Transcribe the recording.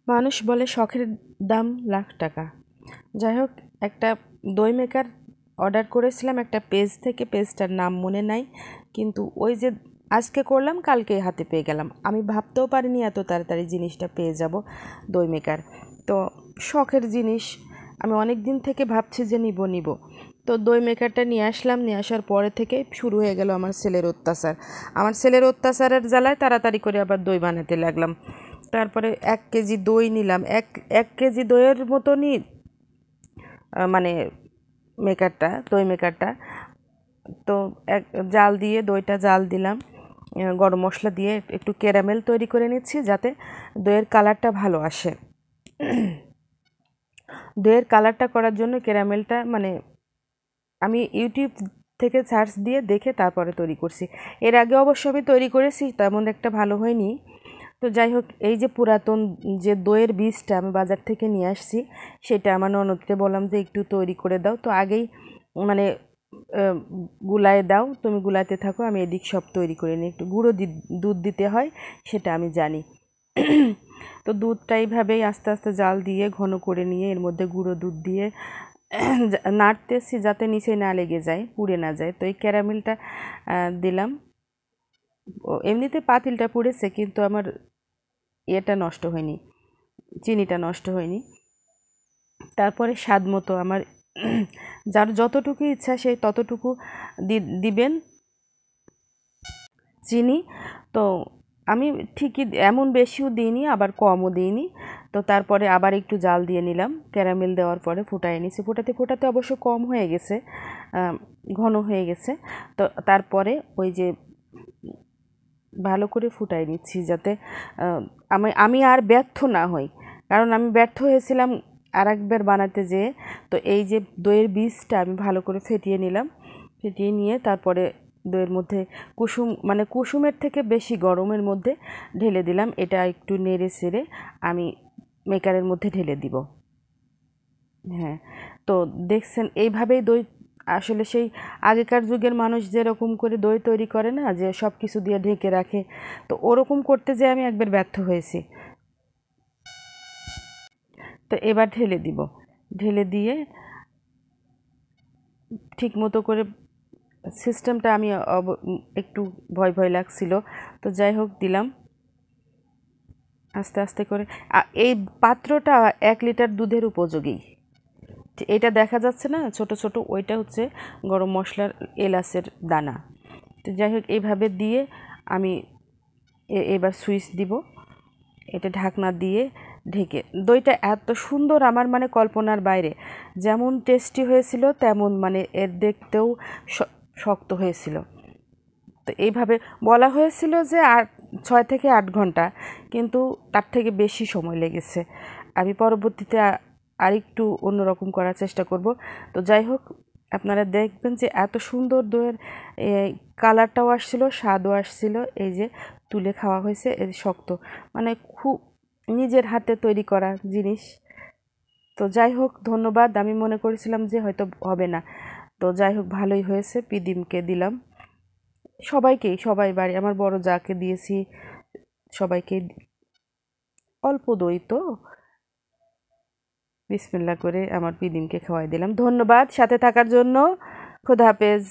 মানুষ বলে শখের দাম লাখ টাকা। যাই হোক, একটা দই মেকার অর্ডার করেছিলাম একটা পেজ থেকে, পেজটার নাম মনে নাই, কিন্তু ওই যে আজকে করলাম কালকে হাতে পেয়ে গেলাম। আমি ভাবতেও পারিনি এত তাড়াতাড়ি জিনিসটা পেয়ে যাব, দই মেকার। তো শখের জিনিস আমি অনেক দিন থেকে ভাবছি যে নিব নিব। তো দই মেকারটা নিয়ে আসলাম, নিয়ে আসার পরে থেকে শুরু হয়ে গেল আমার ছেলের অত্যাচার। আমার ছেলের অত্যাচারের জ্বালায় তাড়াতাড়ি করে আবার দই বানাতে লাগলাম। তারপরে 1 কেজি দই নিলাম, এক কেজি দইয়ের মতনই মানে মেকারটা, দই মেকারটা। তো এক জাল দিয়ে দইটা জাল দিলাম, গরম মশলা দিয়ে একটু ক্যারামেল তৈরি করে নিচ্ছি যাতে দইয়ের কালারটা ভালো আসে। দইয়ের কালারটা করার জন্য ক্যারামেলটা আমি ইউটিউব থেকে সার্চ দিয়ে দেখে তারপরে তৈরি করছি। এর আগে অবশ্য আমি তৈরি করেছি, তেমন একটা ভালো হয়নি। তো যাই হোক, এই যে পুরাতন যে দইয়ের বীজটা আমি বাজার থেকে নিয়ে আসছি, সেটা আমার ননদকে বললাম যে একটু তৈরি করে দাও। তো আগেই মানে গুলায় দাও, তুমি গুলাতে থাকো, আমি এদিক সব তৈরি করে নিই। একটু গুঁড়ো দুধ দিতে হয় সেটা আমি জানি। তো দুধটা এইভাবেই আস্তে আস্তে জাল দিয়ে ঘন করে নিয়ে এর মধ্যে গুঁড়ো দুধ দিয়ে নাড়তেছি যাতে নিচে না লেগে যায়, পুড়ে না যায়। তো এই ক্যারামেলটা দিলাম। এমনিতে পাতিলটা পুড়েছে, কিন্তু আমার এটা নষ্ট হয়নি, চিনিটা নষ্ট হয়নি। তারপরে স্বাদ মতো আমার যার যতটুকু ইচ্ছা সে ততটুকু দিবেন চিনি। তো আমি ঠিকই এমন বেশিও দিইনি আবার কমও দিইনি। তো তারপরে আবার একটু জাল দিয়ে নিলাম, ক্যারামেল দেওয়ার পরে ফুটাই নিছি। ফোটাতে ফোটাতে অবশ্য কম হয়ে গেছে, ঘন হয়ে গেছে। তো তারপরে ওই যে ভালো করে ফুটাই নিচ্ছি যাতে আমি আমি আর ব্যর্থ না হই, কারণ আমি ব্যর্থ হয়েছিলাম আর একবার বানাতে যেয়ে। তো এই যে দইয়ের বীজটা আমি ভালো করে ফেটিয়ে নিলাম, ফেটিয়ে নিয়ে তারপরে দইয়ের মধ্যে কুসুমের থেকে বেশি গরমের মধ্যে ঢেলে দিলাম। এটা একটু নেড়ে চেড়ে আমি মেকারের মধ্যে ঢেলে দিব। হ্যাঁ, তো দেখছেন এইভাবেই দই আসলে সেই আগেকার যুগের মানুষ যেরকম করে দই তৈরি করে না, যে সব কিছু দিয়ে ঢেকে রাখে, তো ওরকম করতে যেয়ে আমি একবার ব্যর্থ হয়েছি। তো এবার ঢেলে দিব, ঢেলে দিয়ে ঠিক মতো করে সিস্টেমটা আমি একটু ভয় ভয় লাগছিল। তো যাই হোক দিলাম আস্তে আস্তে করে। এই পাত্রটা 1 লিটার দুধের উপযোগী। এটা দেখা যাচ্ছে না ছোট ছোট, ওইটা হচ্ছে গরম মশলার এলাচের দানা। তো যাই হোক এইভাবে দিয়ে আমি এবার সুইচ দিব, এটা ঢাকনা দিয়ে ঢেকে। দইটা এত সুন্দর, আমার কল্পনার বাইরে। যেমন টেস্টি হয়েছিল তেমন এর দেখতেও শক্ত হয়েছিল। তো এইভাবে বলা হয়েছিল যে 6 থেকে 8 ঘন্টা, কিন্তু তার থেকে বেশি সময় লেগেছে। আমি পরবর্তীতে আরেকটু অন্যরকম করার চেষ্টা করব। তো যাই হোক, আপনারা দেখবেন যে এত সুন্দর দইয়ের কালারটাও আসছিল, স্বাদও আসছিল। এই যে তুলে খাওয়া হয়েছে, এর শক্ত, খুব নিজের হাতে তৈরি করা জিনিস। তো যাই হোক, ধন্যবাদ। আমি মনে করেছিলাম যে হয়তো হবে না, তো যাই হোক ভালোই হয়েছে। পিদিমকে দিলাম, সবাই বাড়ি আমার বড় যাকে দিয়েছি, সবাইকে। অল্প দই তো, বিসমিল্লাহ করে আমার পিদিমকে খাওয়াই দিলাম। ধন্যবাদ সাথে থাকার জন্য। খোদা হাফেজ।